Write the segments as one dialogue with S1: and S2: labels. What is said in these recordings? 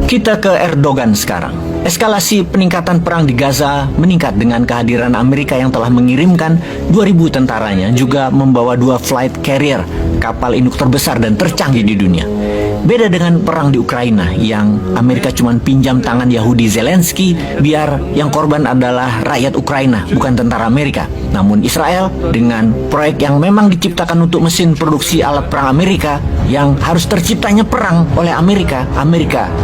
S1: Kita ke Erdogan sekarang. Eskalasi peningkatan perang di Gaza meningkat dengan kehadiran Amerika yang telah mengirimkan 2.000 tentaranya, juga membawa 2 flight carrier, kapal induk terbesar dan tercanggih di dunia. Beda dengan perang di Ukraina yang Amerika cuma pinjam tangan Yahudi Zelensky biar yang korban adalah rakyat Ukraina, bukan tentara Amerika. Namun Israel dengan proyek yang memang diciptakan untuk mesin produksi alat perang Amerika yang harus terciptanya perang oleh Amerika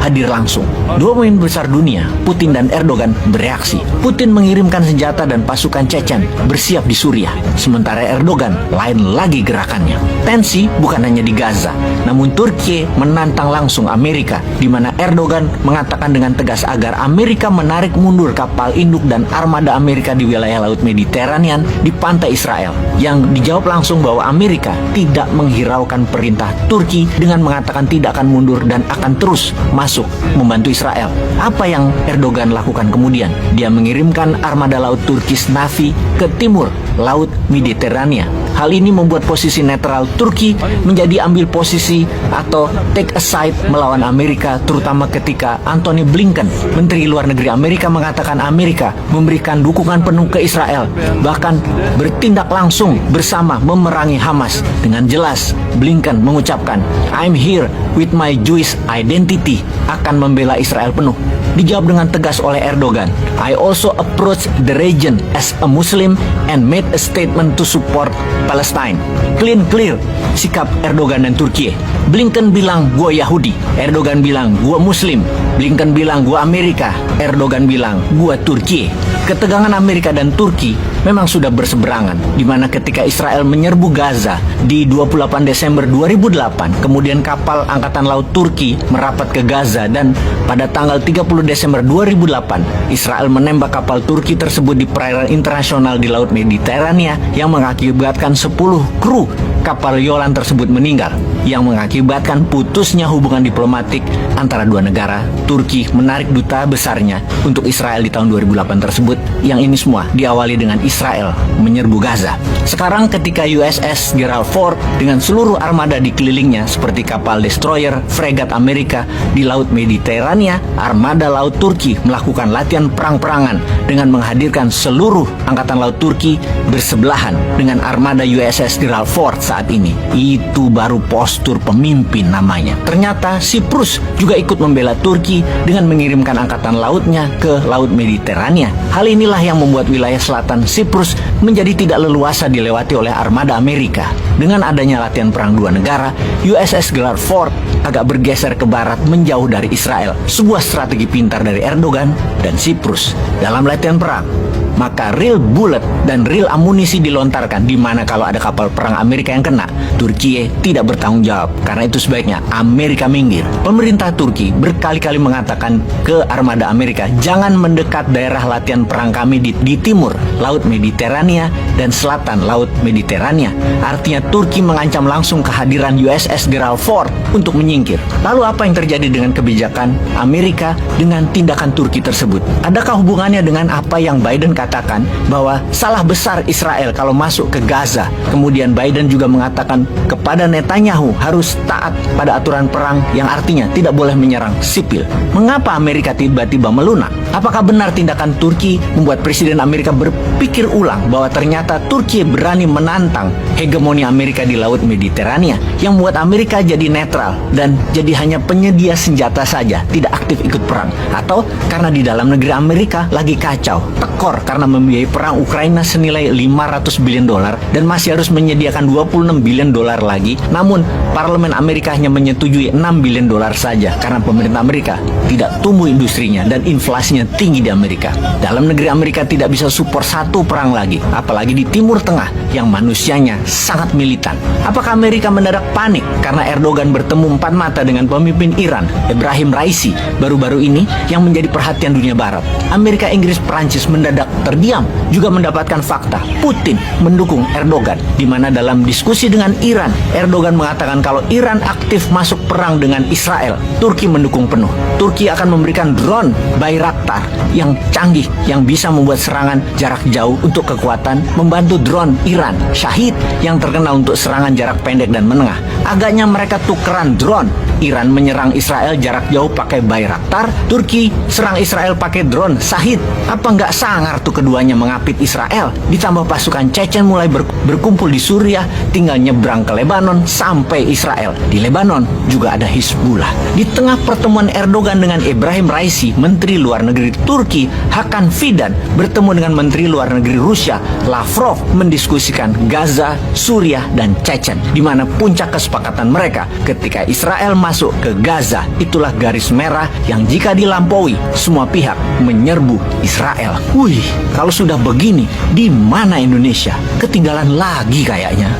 S1: hadir langsung. Dua pemimpin besar dunia, Putin dan Erdogan, bereaksi. Putin mengirimkan senjata dan pasukan Chechen bersiap di Suriah, sementara Erdogan lain lagi gerakannya. Tensi bukan hanya di Gaza, namun Turki menantang langsung Amerika, di mana Erdogan mengatakan dengan tegas agar Amerika menarik mundur kapal induk dan armada Amerika di wilayah Laut Mediterranean di pantai Israel, yang dijawab langsung bahwa Amerika tidak menghiraukan perintah Turki dengan mengatakan tidak akan mundur dan akan terus masuk membantu Israel. Apa yang Erdogan lakukan kemudian? Dia mengirimkan armada laut Turkish Navy ke timur Laut Mediterania. Hal ini membuat posisi netral Turki menjadi ambil posisi atau take a side melawan Amerika, terutama ketika Antony Blinken, Menteri Luar Negeri Amerika, mengatakan Amerika memberikan dukungan penuh ke Israel, bahkan bertindak langsung bersama memerangi Hamas. Dengan jelas, Blinken mengucapkan, "I'm here with my Jewish identity," akan membela Israel penuh. Dijawab dengan tegas oleh Erdogan, "I also approach the region as a Muslim and made a statement to support Palestine." Clear sikap Erdogan dan Turki. Blinken bilang gua Yahudi, Erdogan bilang gua Muslim. Blinken bilang gua Amerika, Erdogan bilang gua Turki. Ketegangan Amerika dan Turki memang sudah berseberangan, di mana ketika Israel menyerbu Gaza di 28 Desember 2008, kemudian kapal Angkatan Laut Turki merapat ke Gaza, dan pada tanggal 30 Desember 2008, Israel menembak kapal Turki tersebut di perairan internasional di Laut Mediterania yang mengakibatkan 10 kru kapal Yolan tersebut meninggal, yang mengakibatkan putusnya hubungan diplomatik antara dua negara. Turki menarik duta besarnya untuk Israel di tahun 2008 tersebut, yang ini semua diawali dengan Israel menyerbu Gaza. Sekarang ketika USS Gerald Ford dengan seluruh armada dikelilingnya seperti kapal destroyer, fregat Amerika di Laut Mediterania, armada laut Turki melakukan latihan perang-perangan dengan menghadirkan seluruh angkatan laut Turki bersebelahan dengan armada USS Gerald Ford saat ini. Itu baru postur pemimpin namanya. Ternyata Siprus juga ikut membela Turki dengan mengirimkan angkatan lautnya ke Laut Mediterania. Hal inilah yang membuat wilayah selatan Siprus menjadi tidak leluasa dilewati oleh armada Amerika. Dengan adanya latihan perang dua negara, USS Gerald Ford agak bergeser ke barat menjauh dari Israel. Sebuah strategi pintar dari Erdogan dan Siprus dalam latihan perang. Maka real bullet dan real amunisi dilontarkan, di mana kalau ada kapal perang Amerika yang kena, Turki tidak bertanggung jawab. Karena itu sebaiknya Amerika minggir. Pemerintah Turki berkali-kali mengatakan ke armada Amerika, jangan mendekat daerah latihan perang kami di timur Laut Mediterania dan selatan Laut Mediterania. Artinya Turki mengancam langsung kehadiran USS Gerald Ford untuk menyingkir. Lalu apa yang terjadi dengan kebijakan Amerika dengan tindakan Turki tersebut? Adakah hubungannya dengan apa yang Biden katakan bahwa salah besar Israel kalau masuk ke Gaza? Kemudian Biden juga mengatakan kepada Netanyahu harus taat pada aturan perang, yang artinya tidak boleh menyerang sipil. Mengapa Amerika tiba-tiba melunak? Apakah benar tindakan Turki membuat Presiden Amerika berpikir ulang bahwa ternyata Turki berani menantang hegemoni Amerika di Laut Mediterania, yang membuat Amerika jadi netral dan jadi hanya penyedia senjata saja, tidak aktif ikut perang? Atau karena di dalam negeri Amerika lagi kacau, tekor karena membiayai perang Ukraina senilai 500 billion dolar dan masih harus menyediakan 26 billion dolar lagi, namun parlemen Amerika hanya menyetujui 6 billion dolar saja karena pemerintah Amerika tidak tumbuh industrinya dan inflasinya tinggi di Amerika. Dalam negeri Amerika tidak bisa support satu perang lagi, apalagi di Timur Tengah yang manusianya sangat militan. Apakah Amerika mendadak panik karena Erdogan bertemu empat mata dengan pemimpin Iran, Ebrahim Raisi, baru-baru ini yang menjadi perhatian dunia barat? Amerika, Inggris, Perancis mendadak terdiam juga mendapatkan fakta Putin mendukung Erdogan, di mana dalam diskusi dengan Iran, Erdogan mengatakan kalau Iran aktif masuk perang dengan Israel, Turki mendukung penuh. Turki akan memberikan drone Bayraktar yang canggih yang bisa membuat serangan jarak jauh untuk kekuatan membantu drone Iran Shahid yang terkenal untuk serangan jarak pendek dan menengah. Agaknya mereka tukeran drone. Iran menyerang Israel jarak jauh pakai Bayraktar, Turki serang Israel pakai drone Shahid. Apa nggak sangar tuh keduanya mengapit Israel? Ditambah pasukan Chechen mulai berkumpul di Suriah, tinggal nyebrang ke Lebanon sampai Israel. Di Lebanon juga ada Hizbullah. Di tengah pertemuan Erdogan dengan Ibrahim Raisi, Menteri Luar Negeri Turki, Hakan Fidan bertemu dengan Menteri Luar Negeri Rusia, Lavrov, mendiskusikan Gaza, Suriah, dan Chechen, di mana puncak kesepakatan mereka ketika Israel masuk ke Gaza, itulah garis merah yang jika dilampaui, semua pihak menyerbu Israel. Wih, kalau sudah begini, di mana Indonesia? Ketinggalan lagi kayaknya.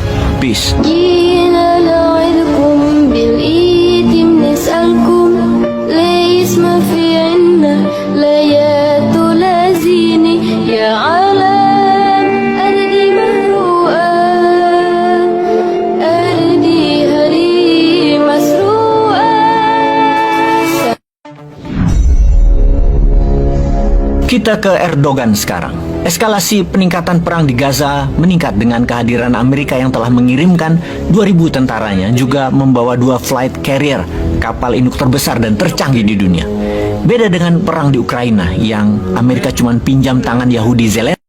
S1: Peace. Kita ke Erdogan sekarang. Eskalasi peningkatan perang di Gaza meningkat dengan kehadiran Amerika yang telah mengirimkan 2.000 tentaranya, juga membawa 2 flight carrier, kapal induk terbesar dan tercanggih di dunia. Beda dengan perang di Ukraina yang Amerika cuma pinjam tangan Yahudi Zelensky